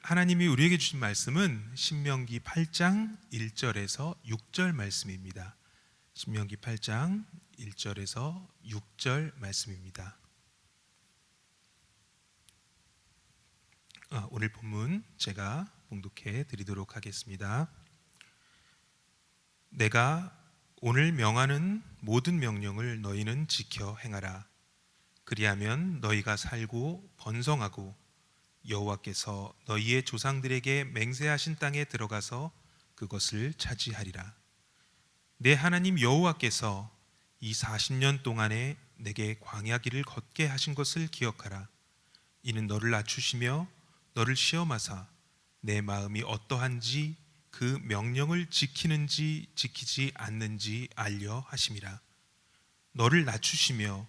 하나님이 우리에게 주신 말씀은 신명기 8장 1절에서 6절 말씀입니다. 신명기 8장 1절에서 6절 말씀입니다. 오늘 본문 제가 봉독해 드리도록 하겠습니다. 내가 오늘 명하는 모든 명령을 너희는 지켜 행하라. 그리하면 너희가 살고 번성하고 여호와께서 너희의 조상들에게 맹세하신 땅에 들어가서 그것을 차지하리라. 내 하나님 여호와께서 이 40년 동안에 내게 광야 길을 걷게 하신 것을 기억하라. 이는 너를 낮추시며 너를 시험하사 내 마음이 어떠한지 그 명령을 지키는지 지키지 않는지 알려 하심이라. 너를 낮추시며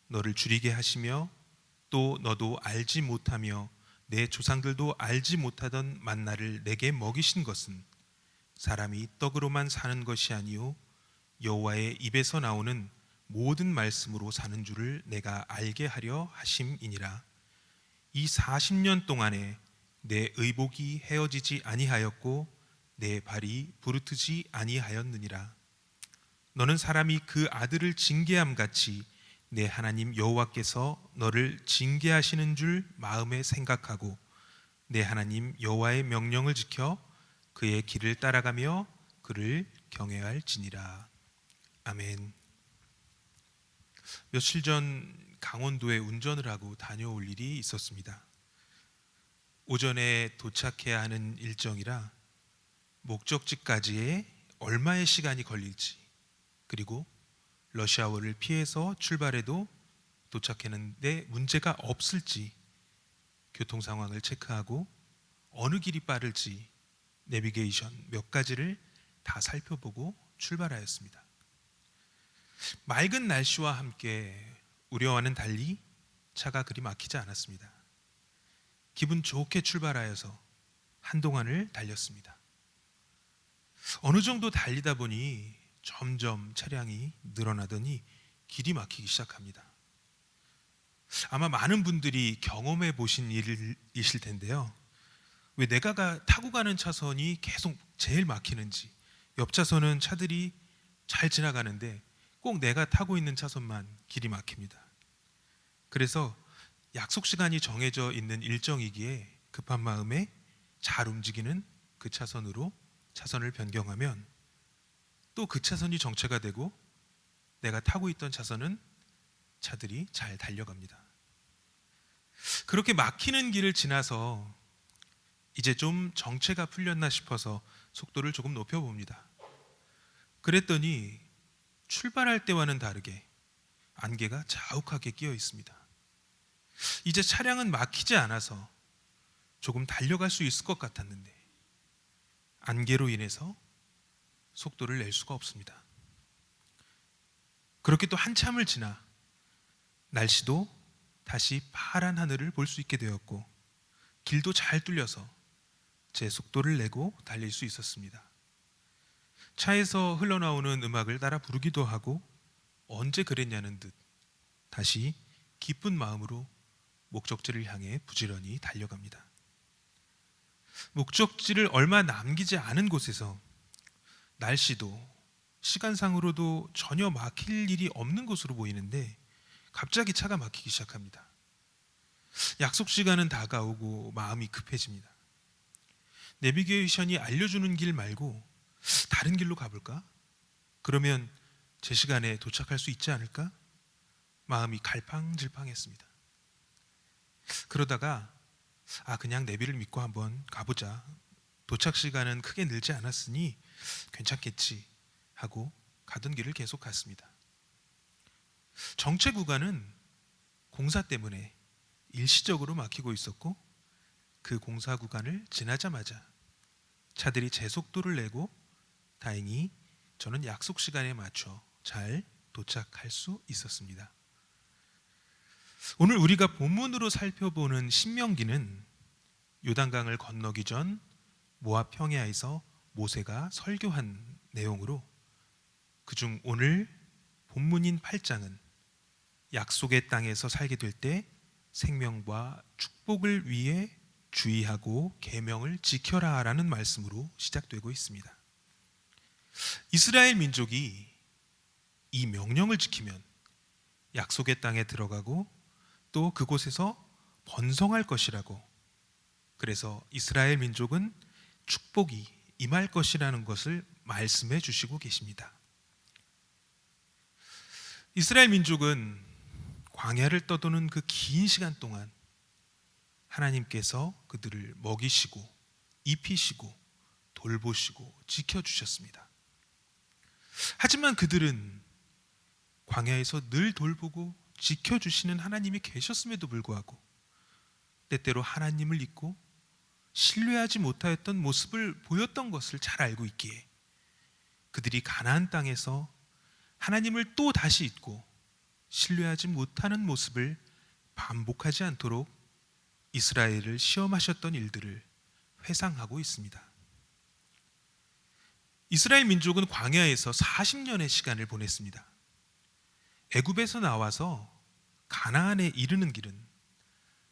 너를 줄이게 하시며 또 너도 알지 못하며 내 조상들도 알지 못하던 만나를 내게 먹이신 것은 사람이 떡으로만 사는 것이 아니요 여호와의 입에서 나오는 모든 말씀으로 사는 줄을 내가 알게 하려 하심이니라. 이 40년 동안에 내 의복이 헤어지지 아니하였고 내 발이 부르트지 아니하였느니라. 너는 사람이 그 아들을 징계함 같이 내 하나님 여호와께서 너를 징계하시는 줄 마음에 생각하고 내 하나님 여호와의 명령을 지켜 그의 길을 따라가며 그를 경외할지니라. 아멘. 며칠 전 강원도에 운전을 하고 다녀올 일이 있었습니다. 오전에 도착해야 하는 일정이라 목적지까지의 얼마의 시간이 걸릴지, 그리고 러시아워를 피해서 출발해도 도착했는데 문제가 없을지 교통 상황을 체크하고 어느 길이 빠를지 내비게이션 몇 가지를 다 살펴보고 출발하였습니다. 맑은 날씨와 함께 우려와는 달리 차가 그리 막히지 않았습니다. 기분 좋게 출발하여서 한동안을 달렸습니다. 어느 정도 달리다 보니 점점 차량이 늘어나더니 길이 막히기 시작합니다. 아마 많은 분들이 경험해 보신 일이실 텐데요. 왜 내가 타고 가는 차선이 계속 제일 막히는지, 옆 차선은 차들이 잘 지나가는데 꼭 내가 타고 있는 차선만 길이 막힙니다. 그래서 약속 시간이 정해져 있는 일정이기에 급한 마음에 잘 움직이는 그 차선으로 차선을 변경하면 또 그 차선이 정체가 되고 내가 타고 있던 차선은 차들이 잘 달려갑니다. 그렇게 막히는 길을 지나서 이제 좀 정체가 풀렸나 싶어서 속도를 조금 높여봅니다. 그랬더니 출발할 때와는 다르게 안개가 자욱하게 끼어 있습니다. 이제 차량은 막히지 않아서 조금 달려갈 수 있을 것 같았는데 안개로 인해서 속도를 낼 수가 없습니다. 그렇게 또 한참을 지나 날씨도 다시 파란 하늘을 볼 수 있게 되었고 길도 잘 뚫려서 제 속도를 내고 달릴 수 있었습니다. 차에서 흘러나오는 음악을 따라 부르기도 하고 언제 그랬냐는 듯 다시 기쁜 마음으로 목적지를 향해 부지런히 달려갑니다. 목적지를 얼마 남기지 않은 곳에서 날씨도 시간상으로도 전혀 막힐 일이 없는 것으로 보이는데 갑자기 차가 막히기 시작합니다. 약속 시간은 다가오고 마음이 급해집니다. 내비게이션이 알려주는 길 말고 다른 길로 가볼까? 그러면 제 시간에 도착할 수 있지 않을까? 마음이 갈팡질팡했습니다. 그러다가 그냥 내비를 믿고 한번 가보자. 도착 시간은 크게 늘지 않았으니 괜찮겠지 하고 가던 길을 계속 갔습니다. 정체 구간은 공사 때문에 일시적으로 막히고 있었고 그 공사 구간을 지나자마자 차들이 제 속도를 내고 다행히 저는 약속 시간에 맞춰 잘 도착할 수 있었습니다. 오늘 우리가 본문으로 살펴보는 신명기는 요단강을 건너기 전 모압 평야에서 모세가 설교한 내용으로, 그중 오늘 본문인 8장은 약속의 땅에서 살게 될 때 생명과 축복을 위해 주의하고 계명을 지켜라라는 말씀으로 시작되고 있습니다. 이스라엘 민족이 이 명령을 지키면 약속의 땅에 들어가고 또 그곳에서 번성할 것이라고, 그래서 이스라엘 민족은 축복이 임할 것이라는 것을 말씀해 주시고 계십니다. 이스라엘 민족은 광야를 떠도는 그 긴 시간 동안 하나님께서 그들을 먹이시고 입히시고 돌보시고 지켜주셨습니다. 하지만 그들은 광야에서 늘 돌보고 지켜주시는 하나님이 계셨음에도 불구하고 때때로 하나님을 잊고 신뢰하지 못하였던 모습을 보였던 것을 잘 알고 있기에 그들이 가나안 땅에서 하나님을 또 다시 잊고 신뢰하지 못하는 모습을 반복하지 않도록 이스라엘을 시험하셨던 일들을 회상하고 있습니다. 이스라엘 민족은 광야에서 40년의 시간을 보냈습니다. 애굽에서 나와서 가나안에 이르는 길은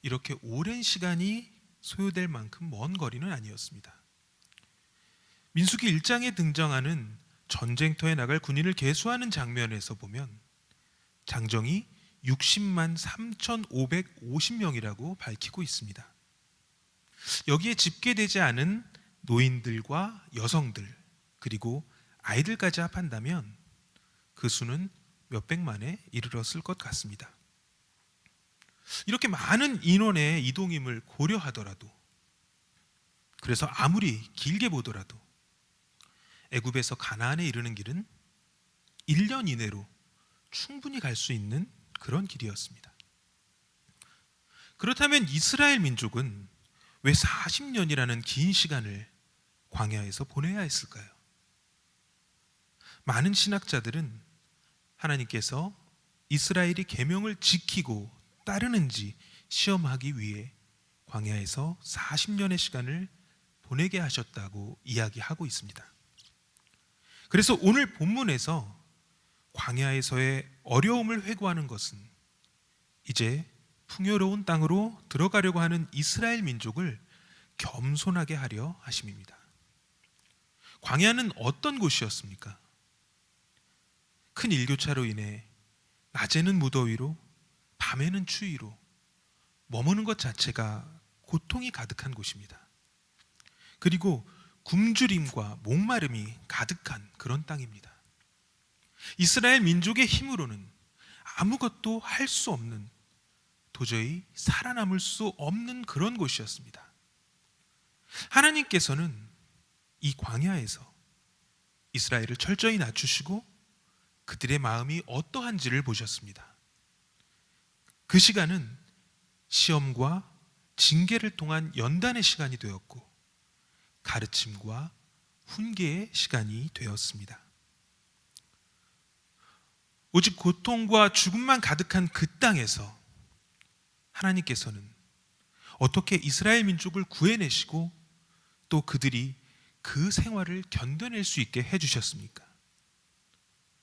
이렇게 오랜 시간이 소요될 만큼 먼 거리는 아니었습니다. 민수기 1장에 등장하는 전쟁터에 나갈 군인을 계수하는 장면에서 보면 장정이 60만 3,550명이라고 밝히고 있습니다. 여기에 집계되지 않은 노인들과 여성들 그리고 아이들까지 합한다면 그 수는 몇백만에 이르렀을 것 같습니다. 이렇게 많은 인원의 이동임을 고려하더라도, 그래서 아무리 길게 보더라도 애굽에서 가나안에 이르는 길은 1년 이내로 충분히 갈 수 있는 그런 길이었습니다. 그렇다면 이스라엘 민족은 왜 40년이라는 긴 시간을 광야에서 보내야 했을까요? 많은 신학자들은 하나님께서 이스라엘이 계명을 지키고 따르는지 시험하기 위해 광야에서 40년의 시간을 보내게 하셨다고 이야기하고 있습니다. 그래서 오늘 본문에서 광야에서의 어려움을 회고하는 것은 이제 풍요로운 땅으로 들어가려고 하는 이스라엘 민족을 겸손하게 하려 하심입니다. 광야는 어떤 곳이었습니까? 큰 일교차로 인해 낮에는 무더위로 밤에는 추위로 머무는 것 자체가 고통이 가득한 곳입니다. 그리고 굶주림과 목마름이 가득한 그런 땅입니다. 이스라엘 민족의 힘으로는 아무것도 할 수 없는, 도저히 살아남을 수 없는 그런 곳이었습니다. 하나님께서는 이 광야에서 이스라엘을 철저히 낮추시고 그들의 마음이 어떠한지를 보셨습니다. 그 시간은 시험과 징계를 통한 연단의 시간이 되었고 가르침과 훈계의 시간이 되었습니다. 오직 고통과 죽음만 가득한 그 땅에서 하나님께서는 어떻게 이스라엘 민족을 구해내시고 또 그들이 그 생활을 견뎌낼 수 있게 해주셨습니까?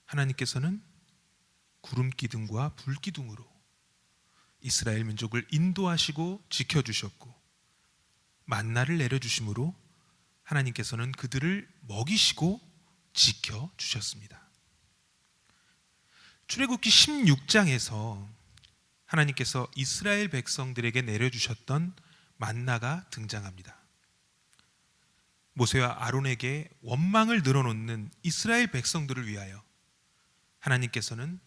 하나님께서는 구름 기둥과 불 기둥으로 이스라엘 민족을 인도하시고 지켜주셨고 만나를 내려주심으로 하나님께서는 그들을 먹이시고 지켜주셨습니다. 출애굽기 16장에서 하나님께서 이스라엘 백성들에게 내려주셨던 만나가 등장합니다. 모세와 아론에게 원망을 늘어놓는 이스라엘 백성들을 위하여 하나님께서는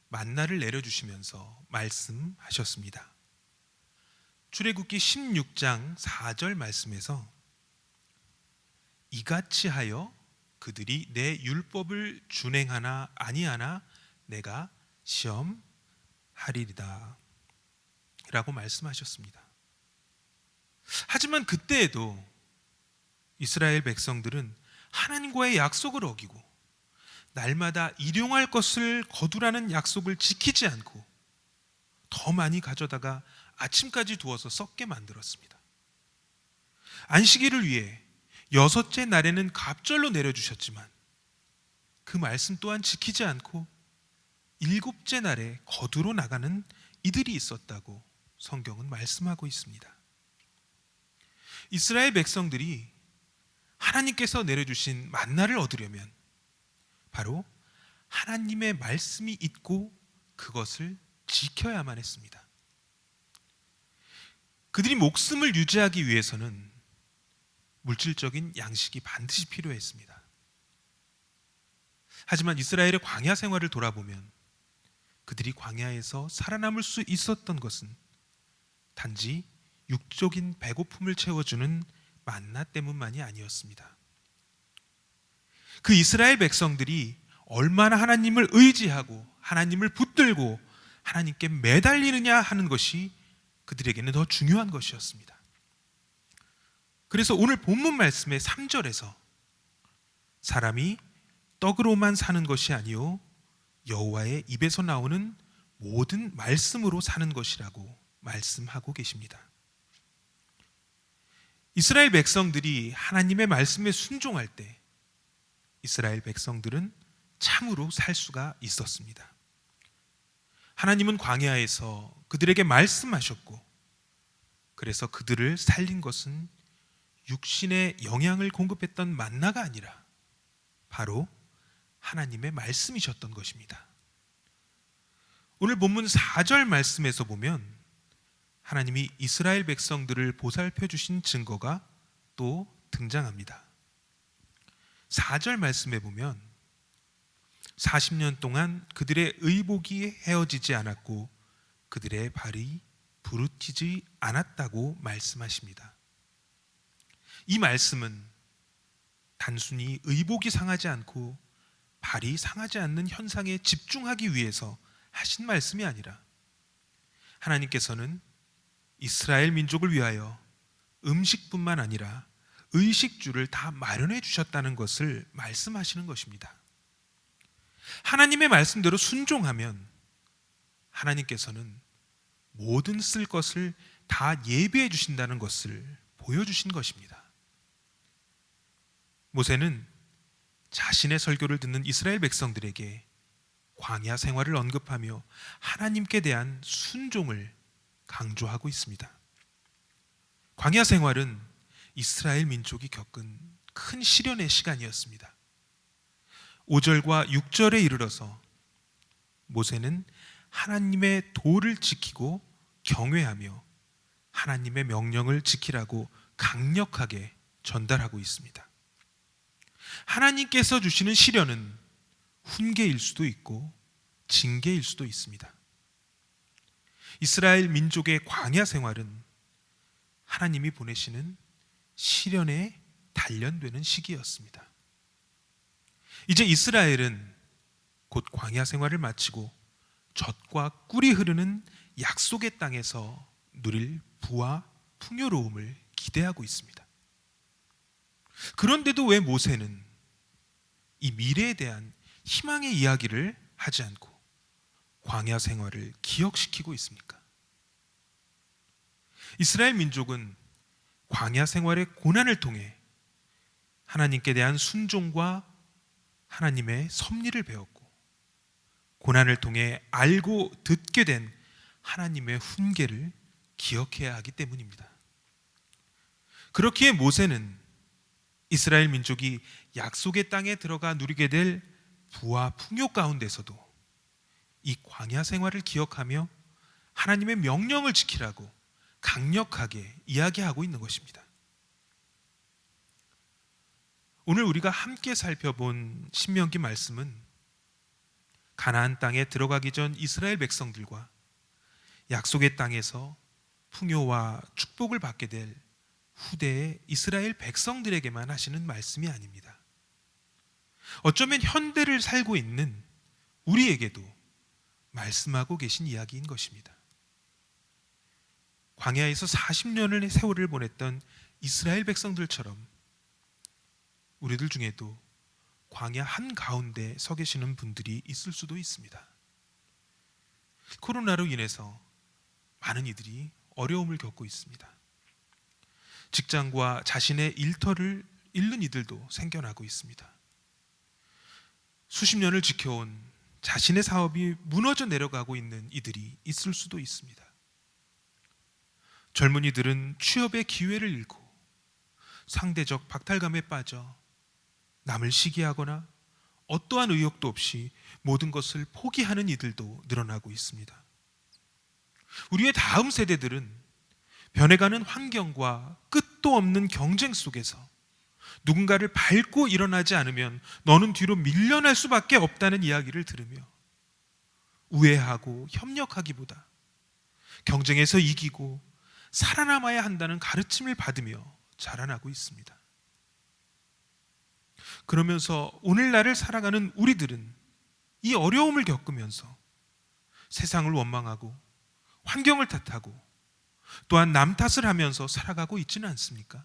만나를 내려주시면서 말씀하셨습니다. 출애굽기 16장 4절 말씀에서 이같이 하여 그들이 내 율법을 준행하나 아니하나 내가 시험하리이다 라고 말씀하셨습니다. 하지만 그때에도 이스라엘 백성들은 하나님과의 약속을 어기고 날마다 일용할 것을 거두라는 약속을 지키지 않고 더 많이 가져다가 아침까지 두어서 썩게 만들었습니다. 안식일을 위해 6째 날에는 갑절로 내려주셨지만 그 말씀 또한 지키지 않고 7째 날에 거두로 나가는 이들이 있었다고 성경은 말씀하고 있습니다. 이스라엘 백성들이 하나님께서 내려주신 만나를 얻으려면 바로 하나님의 말씀이 있고 그것을 지켜야만 했습니다. 그들이 목숨을 유지하기 위해서는 물질적인 양식이 반드시 필요했습니다. 하지만 이스라엘의 광야 생활을 돌아보면 그들이 광야에서 살아남을 수 있었던 것은 단지 육적인 배고픔을 채워주는 만나 때문만이 아니었습니다. 그 이스라엘 백성들이 얼마나 하나님을 의지하고 하나님을 붙들고 하나님께 매달리느냐 하는 것이 그들에게는 더 중요한 것이었습니다. 그래서 오늘 본문 말씀의 3절에서 사람이 떡으로만 사는 것이 아니요 여호와의 입에서 나오는 모든 말씀으로 사는 것이라고 말씀하고 계십니다. 이스라엘 백성들이 하나님의 말씀에 순종할 때 이스라엘 백성들은 참으로 살 수가 있었습니다. 하나님은 광야에서 그들에게 말씀하셨고 그래서 그들을 살린 것은 육신의 영양을 공급했던 만나가 아니라 바로 하나님의 말씀이셨던 것입니다. 오늘 본문 4절 말씀에서 보면 하나님이 이스라엘 백성들을 보살펴 주신 증거가 또 등장합니다. 4절 말씀에 보면 40년 동안 그들의 의복이 헤어지지 않았고 그들의 발이 부르티지 않았다고 말씀하십니다. 이 말씀은 단순히 의복이 상하지 않고 발이 상하지 않는 현상에 집중하기 위해서 하신 말씀이 아니라 하나님께서는 이스라엘 민족을 위하여 음식뿐만 아니라 의식주를 다 마련해 주셨다는 것을 말씀하시는 것입니다. 하나님의 말씀대로 순종하면 하나님께서는 모든 쓸 것을 다 예비해 주신다는 것을 보여주신 것입니다. 모세는 자신의 설교를 듣는 이스라엘 백성들에게 광야 생활을 언급하며 하나님께 대한 순종을 강조하고 있습니다. 광야 생활은 이스라엘 민족이 겪은 큰 시련의 시간이었습니다. 5절과 6절에 이르러서 모세는 하나님의 도를 지키고 경외하며 하나님의 명령을 지키라고 강력하게 전달하고 있습니다. 하나님께서 주시는 시련은 훈계일 수도 있고 징계일 수도 있습니다. 이스라엘 민족의 광야 생활은 하나님이 보내시는 시련에 단련되는 시기였습니다. 이제 이스라엘은 곧 광야 생활을 마치고 젖과 꿀이 흐르는 약속의 땅에서 누릴 부와 풍요로움을 기대하고 있습니다. 그런데도 왜 모세는 이 미래에 대한 희망의 이야기를 하지 않고 광야 생활을 기억시키고 있습니까? 이스라엘 민족은 광야 생활의 고난을 통해 하나님께 대한 순종과 하나님의 섭리를 배웠고 고난을 통해 알고 듣게 된 하나님의 훈계를 기억해야 하기 때문입니다. 그렇기에 모세는 이스라엘 민족이 약속의 땅에 들어가 누리게 될 부와 풍요 가운데서도 이 광야 생활을 기억하며 하나님의 명령을 지키라고 강력하게 이야기하고 있는 것입니다. 오늘 우리가 함께 살펴본 신명기 말씀은 가나안 땅에 들어가기 전 이스라엘 백성들과 약속의 땅에서 풍요와 축복을 받게 될 후대의 이스라엘 백성들에게만 하시는 말씀이 아닙니다. 어쩌면 현대를 살고 있는 우리에게도 말씀하고 계신 이야기인 것입니다. 광야에서 40년의 세월을 보냈던 이스라엘 백성들처럼 우리들 중에도 광야 한가운데 서 계시는 분들이 있을 수도 있습니다. 코로나로 인해서 많은 이들이 어려움을 겪고 있습니다. 직장과 자신의 일터를 잃는 이들도 생겨나고 있습니다. 수십 년을 지켜온 자신의 사업이 무너져 내려가고 있는 이들이 있을 수도 있습니다. 젊은이들은 취업의 기회를 잃고 상대적 박탈감에 빠져 남을 시기하거나 어떠한 의욕도 없이 모든 것을 포기하는 이들도 늘어나고 있습니다. 우리의 다음 세대들은 변해가는 환경과 끝도 없는 경쟁 속에서 누군가를 밟고 일어나지 않으면 너는 뒤로 밀려날 수밖에 없다는 이야기를 들으며 우애하고 협력하기보다 경쟁에서 이기고 살아남아야 한다는 가르침을 받으며 자라나고 있습니다. 그러면서 오늘날을 살아가는 우리들은 이 어려움을 겪으면서 세상을 원망하고 환경을 탓하고 또한 남 탓을 하면서 살아가고 있지는 않습니까?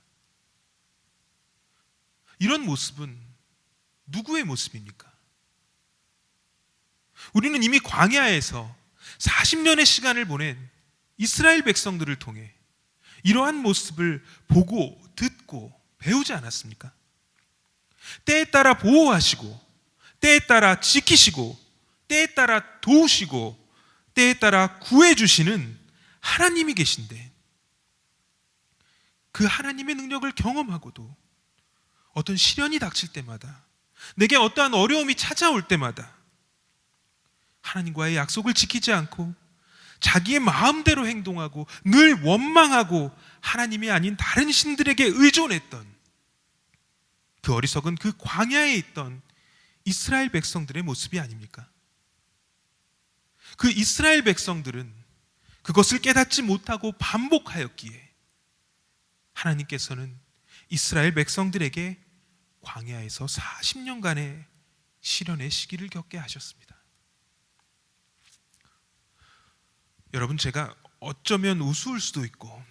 이런 모습은 누구의 모습입니까? 우리는 이미 광야에서 40년의 시간을 보낸 이스라엘 백성들을 통해 이러한 모습을 보고 듣고 배우지 않았습니까? 때에 따라 보호하시고 때에 따라 지키시고 때에 따라 도우시고 때에 따라 구해주시는 하나님이 계신데 그 하나님의 능력을 경험하고도 어떤 시련이 닥칠 때마다 내게 어떠한 어려움이 찾아올 때마다 하나님과의 약속을 지키지 않고 자기의 마음대로 행동하고 늘 원망하고 하나님이 아닌 다른 신들에게 의존했던 그 어리석은 그 광야에 있던 이스라엘 백성들의 모습이 아닙니까? 그 이스라엘 백성들은 그것을 깨닫지 못하고 반복하였기에 하나님께서는 이스라엘 백성들에게 광야에서 40년간의 시련의 시기를 겪게 하셨습니다. 여러분, 제가 어쩌면 우스울 수도 있고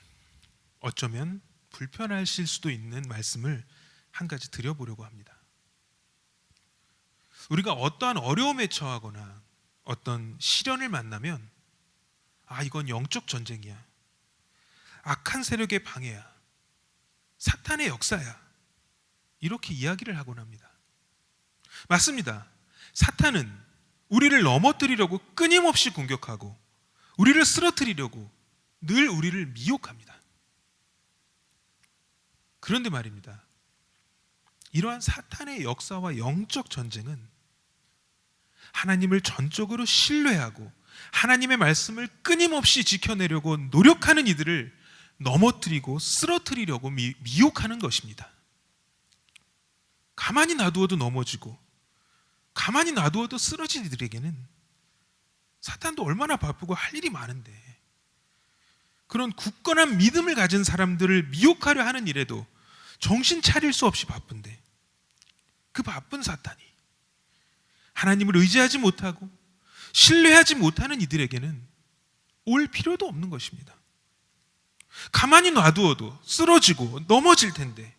어쩌면 불편하실 수도 있는 말씀을 한 가지 드려보려고 합니다. 우리가 어떠한 어려움에 처하거나 어떤 시련을 만나면 이건 영적 전쟁이야, 악한 세력의 방해야, 사탄의 역사야, 이렇게 이야기를 하곤 합니다. 맞습니다. 사탄은 우리를 넘어뜨리려고 끊임없이 공격하고 우리를 쓰러뜨리려고 늘 우리를 미혹합니다. 그런데 말입니다, 이러한 사탄의 역사와 영적 전쟁은 하나님을 전적으로 신뢰하고 하나님의 말씀을 끊임없이 지켜내려고 노력하는 이들을 넘어뜨리고 쓰러뜨리려고 미혹하는 것입니다. 가만히 놔두어도 넘어지고 가만히 놔두어도 쓰러진 이들에게는 사탄도 얼마나 바쁘고 할 일이 많은데 그런 굳건한 믿음을 가진 사람들을 미혹하려 하는 일에도 정신 차릴 수 없이 바쁜데 그 바쁜 사탄이 하나님을 의지하지 못하고 신뢰하지 못하는 이들에게는 올 필요도 없는 것입니다. 가만히 놔두어도 쓰러지고 넘어질 텐데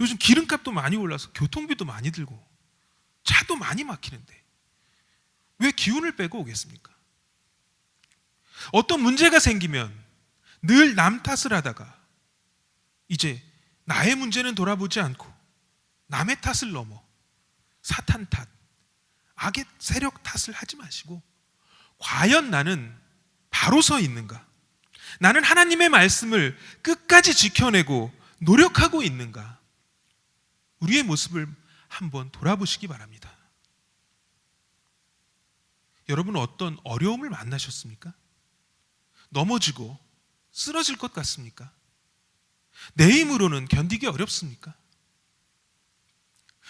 요즘 기름값도 많이 올라서 교통비도 많이 들고 차도 많이 막히는데 왜 기운을 빼고 오겠습니까? 어떤 문제가 생기면 늘 남 탓을 하다가 이제 나의 문제는 돌아보지 않고 남의 탓을 넘어 사탄 탓, 악의 세력 탓을 하지 마시고 과연 나는 바로 서 있는가? 나는 하나님의 말씀을 끝까지 지켜내고 노력하고 있는가? 우리의 모습을 한번 돌아보시기 바랍니다. 여러분은 어떤 어려움을 만나셨습니까? 넘어지고 쓰러질 것 같습니까? 내 힘으로는 견디기 어렵습니까?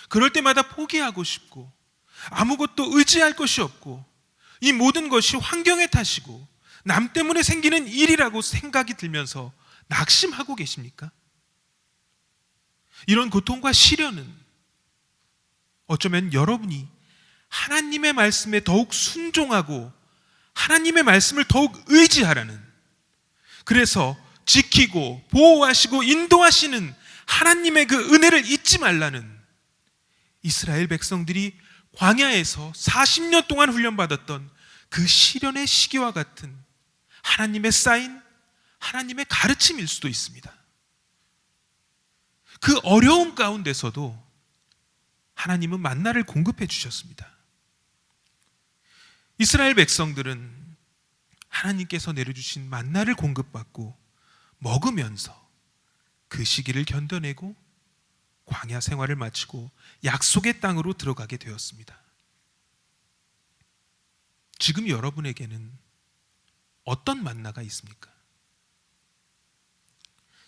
그럴 때마다 포기하고 싶고 아무것도 의지할 것이 없고 이 모든 것이 환경의 탓이고 남 때문에 생기는 일이라고 생각이 들면서 낙심하고 계십니까? 이런 고통과 시련은 어쩌면 여러분이 하나님의 말씀에 더욱 순종하고 하나님의 말씀을 더욱 의지하라는, 그래서 지키고 보호하시고 인도하시는 하나님의 그 은혜를 잊지 말라는 이스라엘 백성들이 광야에서 40년 동안 훈련받았던 그 시련의 시기와 같은 하나님의 사인, 하나님의 가르침일 수도 있습니다. 그 어려움 가운데서도 하나님은 만나를 공급해 주셨습니다. 이스라엘 백성들은 하나님께서 내려주신 만나를 공급받고 먹으면서 그 시기를 견뎌내고 광야 생활을 마치고 약속의 땅으로 들어가게 되었습니다. 지금 여러분에게는 어떤 만나가 있습니까?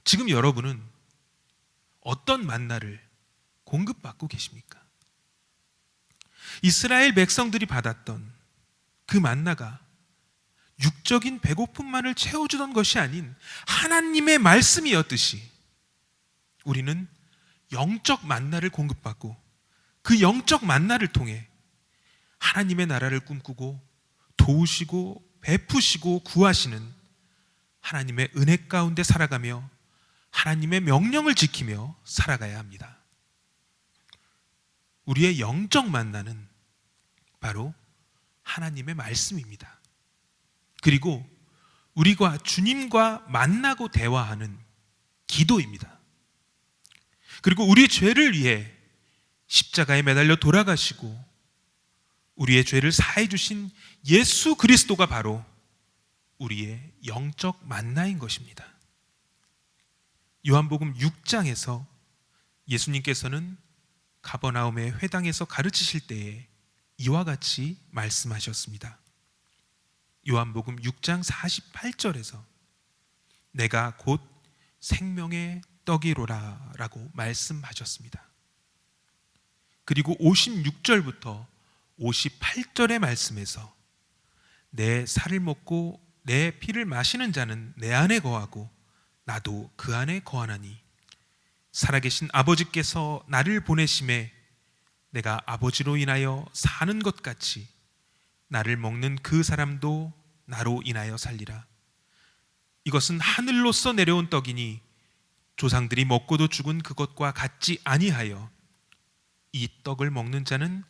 지금 여러분은 어떤 만나를 공급받고 계십니까? 이스라엘 백성들이 받았던 그 만나가 육적인 배고픔만을 채워주던 것이 아닌 하나님의 말씀이었듯이 우리는 영적 만나를 공급받고 그 영적 만나를 통해 하나님의 나라를 꿈꾸고 도우시고 베푸시고 구하시는 하나님의 은혜 가운데 살아가며 하나님의 명령을 지키며 살아가야 합니다. 우리의 영적 만나는 바로 하나님의 말씀입니다. 그리고 우리가 주님과 만나고 대화하는 기도입니다. 그리고 우리 죄를 위해 십자가에 매달려 돌아가시고 우리의 죄를 사해 주신 예수 그리스도가 바로 우리의 영적 만나인 것입니다. 요한복음 6장에서 예수님께서는 가버나움의 회당에서 가르치실 때에 이와 같이 말씀하셨습니다. 요한복음 6장 48절에서 내가 곧 생명의 떡이로라 라고 말씀하셨습니다. 그리고 56절부터 58절의 말씀에서 내 살을 먹고 내 피를 마시는 자는 내 안에 거하고 나도 그 안에 거하나니 살아계신 아버지께서 나를 보내심에 내가 아버지로 인하여 사는 것 같이 나를 먹는 그 사람도 나로 인하여 살리라. 이것은 하늘로서 내려온 떡이니 조상들이 먹고도 죽은 그것과 같지 아니하여 이 떡을 먹는 자는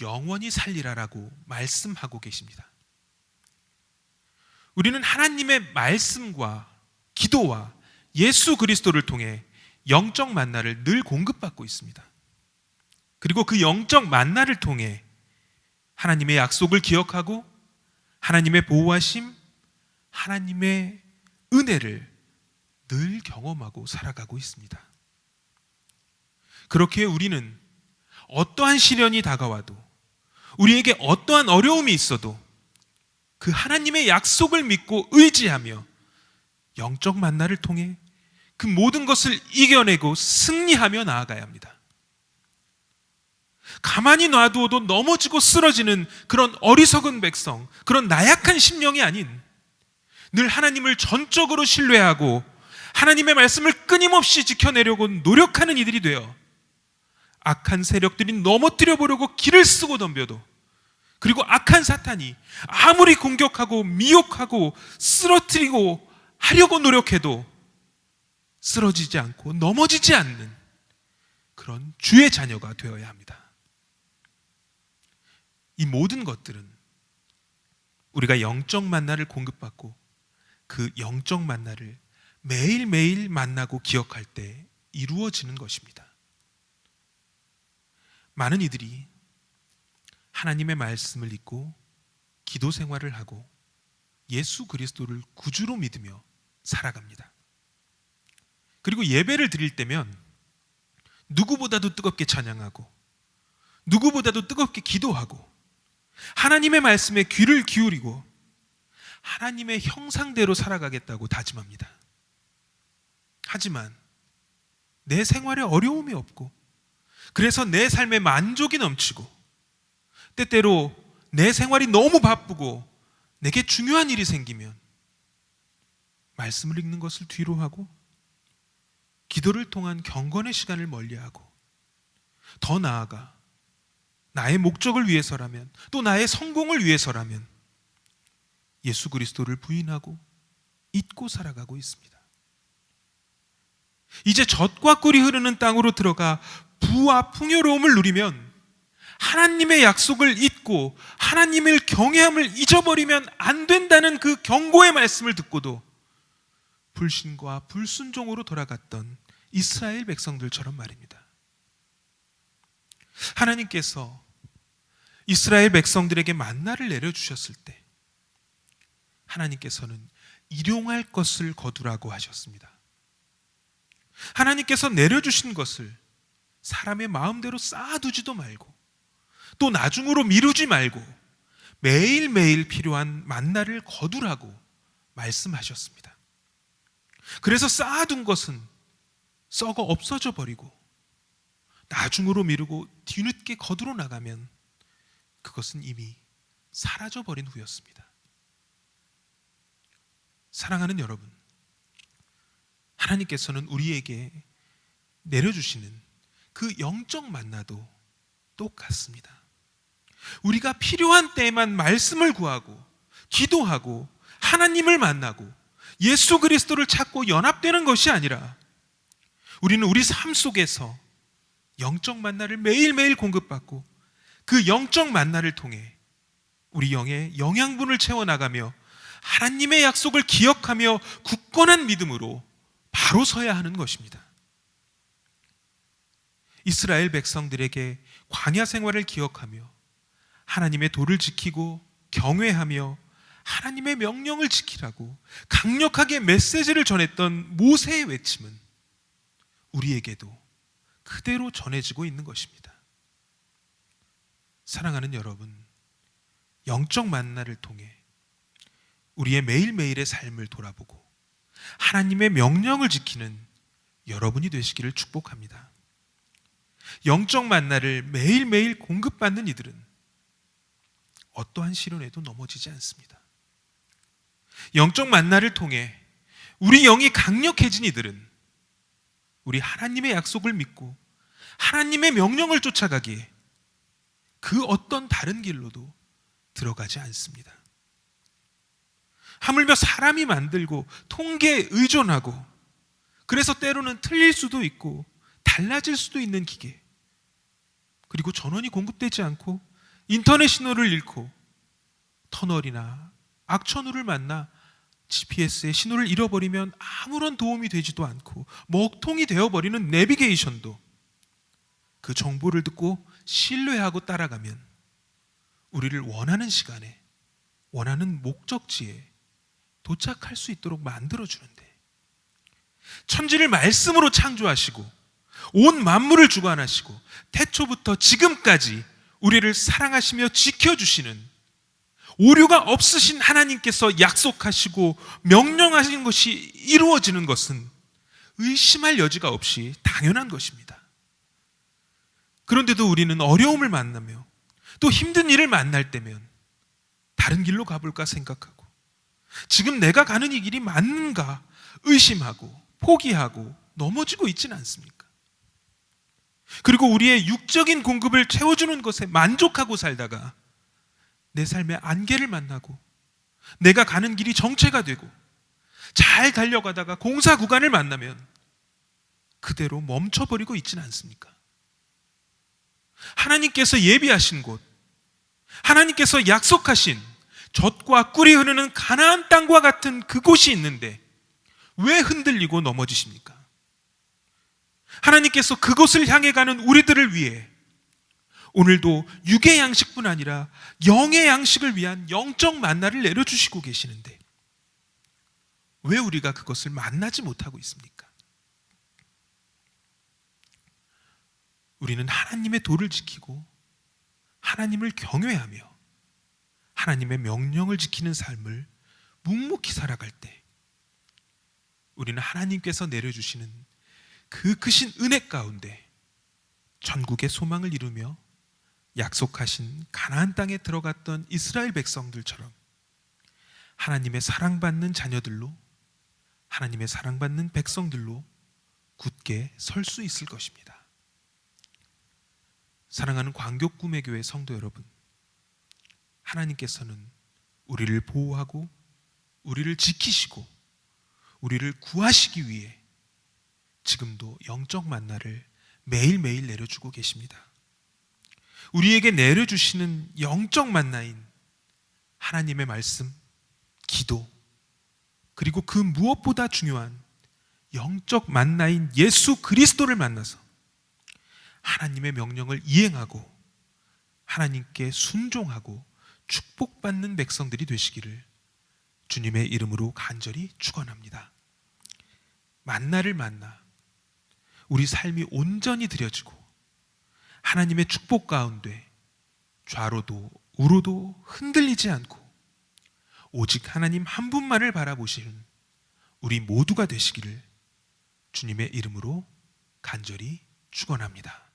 영원히 살리라라고 말씀하고 계십니다. 우리는 하나님의 말씀과 기도와 예수 그리스도를 통해 영적 만나를 늘 공급받고 있습니다. 그리고 그 영적 만나를 통해 하나님의 약속을 기억하고 하나님의 보호하심, 하나님의 은혜를 늘 경험하고 살아가고 있습니다. 그렇게 우리는 어떠한 시련이 다가와도 우리에게 어떠한 어려움이 있어도 그 하나님의 약속을 믿고 의지하며 영적 만나를 통해 그 모든 것을 이겨내고 승리하며 나아가야 합니다. 가만히 놔두어도 넘어지고 쓰러지는 그런 어리석은 백성, 그런 나약한 심령이 아닌 늘 하나님을 전적으로 신뢰하고 하나님의 말씀을 끊임없이 지켜내려고 노력하는 이들이 되어 악한 세력들이 넘어뜨려 보려고 길을 쓰고 덤벼도, 그리고 악한 사탄이 아무리 공격하고 미혹하고 쓰러뜨리고 하려고 노력해도 쓰러지지 않고 넘어지지 않는 그런 주의 자녀가 되어야 합니다. 이 모든 것들은 우리가 영적 만나를 공급받고 그 영적 만나를 매일매일 만나고 기억할 때 이루어지는 것입니다. 많은 이들이 하나님의 말씀을 읽고 기도 생활을 하고 예수 그리스도를 구주로 믿으며 살아갑니다. 그리고 예배를 드릴 때면 누구보다도 뜨겁게 찬양하고 누구보다도 뜨겁게 기도하고 하나님의 말씀에 귀를 기울이고 하나님의 형상대로 살아가겠다고 다짐합니다. 하지만 내 생활에 어려움이 없고 그래서 내 삶에 만족이 넘치고 때때로 내 생활이 너무 바쁘고 내게 중요한 일이 생기면 말씀을 읽는 것을 뒤로 하고 기도를 통한 경건의 시간을 멀리하고 더 나아가 나의 목적을 위해서라면 또 나의 성공을 위해서라면 예수 그리스도를 부인하고 잊고 살아가고 있습니다. 이제 젖과 꿀이 흐르는 땅으로 들어가 부와 풍요로움을 누리면 하나님의 약속을 잊고 하나님을 경외함을 잊어버리면 안 된다는 그 경고의 말씀을 듣고도 불신과 불순종으로 돌아갔던 이스라엘 백성들처럼 말입니다. 하나님께서 이스라엘 백성들에게 만나를 내려주셨을 때 하나님께서는 일용할 것을 거두라고 하셨습니다. 하나님께서 내려주신 것을 사람의 마음대로 쌓아두지도 말고 또 나중으로 미루지 말고 매일매일 필요한 만나를 거두라고 말씀하셨습니다. 그래서 쌓아둔 것은 썩어 없어져 버리고 나중으로 미루고 뒤늦게 거두러 나가면 그것은 이미 사라져 버린 후였습니다. 사랑하는 여러분, 하나님께서는 우리에게 내려주시는 그 영적 만나도 똑같습니다. 우리가 필요한 때에만 말씀을 구하고 기도하고 하나님을 만나고 예수 그리스도를 찾고 연합되는 것이 아니라 우리는 우리 삶 속에서 영적 만나를 매일매일 공급받고 그 영적 만나를 통해 우리 영의 영양분을 채워나가며 하나님의 약속을 기억하며 굳건한 믿음으로 바로 서야 하는 것입니다. 이스라엘 백성들에게 광야 생활을 기억하며 하나님의 도를 지키고 경외하며 하나님의 명령을 지키라고 강력하게 메시지를 전했던 모세의 외침은 우리에게도 그대로 전해지고 있는 것입니다. 사랑하는 여러분, 영적 만나를 통해 우리의 매일매일의 삶을 돌아보고 하나님의 명령을 지키는 여러분이 되시기를 축복합니다. 영적 만나를 매일매일 공급받는 이들은 어떠한 시련에도 넘어지지 않습니다. 영적 만나를 통해 우리 영이 강력해진 이들은 우리 하나님의 약속을 믿고 하나님의 명령을 쫓아가기에 그 어떤 다른 길로도 들어가지 않습니다. 하물며 사람이 만들고 통계에 의존하고 그래서 때로는 틀릴 수도 있고 달라질 수도 있는 기계, 그리고 전원이 공급되지 않고 인터넷 신호를 잃고 터널이나 악천후를 만나 GPS의 신호를 잃어버리면 아무런 도움이 되지도 않고 먹통이 되어버리는 내비게이션도 그 정보를 듣고 신뢰하고 따라가면 우리를 원하는 시간에 원하는 목적지에 도착할 수 있도록 만들어주는데, 천지를 말씀으로 창조하시고 온 만물을 주관하시고 태초부터 지금까지 우리를 사랑하시며 지켜주시는 오류가 없으신 하나님께서 약속하시고 명령하신 것이 이루어지는 것은 의심할 여지가 없이 당연한 것입니다. 그런데도 우리는 어려움을 만나며 또 힘든 일을 만날 때면 다른 길로 가볼까 생각하고 지금 내가 가는 이 길이 맞는가 의심하고 포기하고 넘어지고 있지는 않습니까? 그리고 우리의 육적인 공급을 채워주는 것에 만족하고 살다가 내 삶의 안개를 만나고 내가 가는 길이 정체가 되고 잘 달려가다가 공사 구간을 만나면 그대로 멈춰버리고 있지는 않습니까? 하나님께서 예비하신 곳, 하나님께서 약속하신 젖과 꿀이 흐르는 가나안 땅과 같은 그곳이 있는데 왜 흔들리고 넘어지십니까? 하나님께서 그곳을 향해 가는 우리들을 위해 오늘도 육의 양식뿐 아니라 영의 양식을 위한 영적 만나를 내려주시고 계시는데 왜 우리가 그것을 만나지 못하고 있습니까? 우리는 하나님의 도를 지키고 하나님을 경외하며 하나님의 명령을 지키는 삶을 묵묵히 살아갈 때 우리는 하나님께서 내려주시는 그 크신 은혜 가운데 전국의 소망을 이루며 약속하신 가나안 땅에 들어갔던 이스라엘 백성들처럼 하나님의 사랑받는 자녀들로, 하나님의 사랑받는 백성들로 굳게 설 수 있을 것입니다. 사랑하는 광교구매교회 성도 여러분, 하나님께서는 우리를 보호하고 우리를 지키시고 우리를 구하시기 위해 지금도 영적 만나를 매일매일 내려주고 계십니다. 우리에게 내려주시는 영적 만나인 하나님의 말씀, 기도, 그리고 그 무엇보다 중요한 영적 만나인 예수 그리스도를 만나서 하나님의 명령을 이행하고 하나님께 순종하고 축복받는 백성들이 되시기를 주님의 이름으로 간절히 축원합니다. 만나를 만나 우리 삶이 온전히 드려지고 하나님의 축복 가운데 좌로도 우로도 흔들리지 않고 오직 하나님 한 분만을 바라보시는 우리 모두가 되시기를 주님의 이름으로 간절히 축원합니다.